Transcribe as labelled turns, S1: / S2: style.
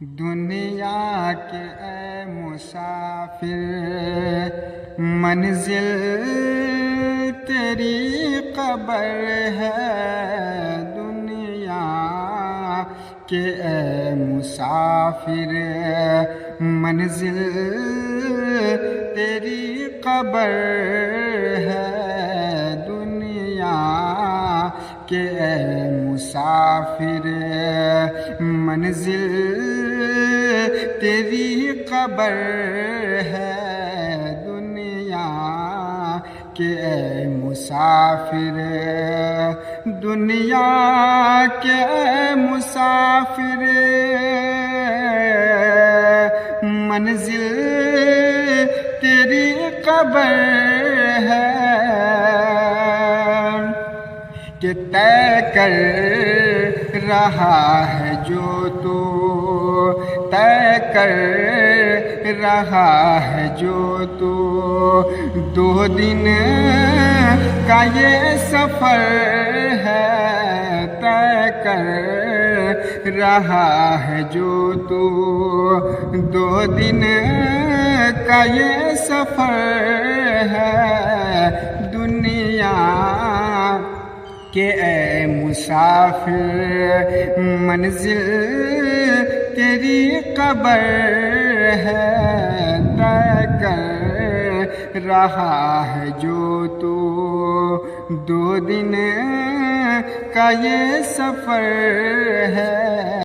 S1: دنیا کے اے مسافر منزل تیری قبر ہے، دنیا کے اے مسافر منزل تیری قبر ہے، دنیا کے اے مسافر منزل تیری قبر ہے، دنیا کے اے مسافر، دنیا کے اے مسافر منزل تیری قبر ہے کہ طے کر رہا ہے جو تو، طے کر رہا ہے جو تو، 2 دن کا یہ سفر ہے، طے کر رہا ہے جو تو، 2 دن کا یہ سفر ہے، دنیا کہ اے مسافر منزل تیری قبر ہے، طے کر رہا ہے جو تو، 2 دن کا یہ سفر ہے۔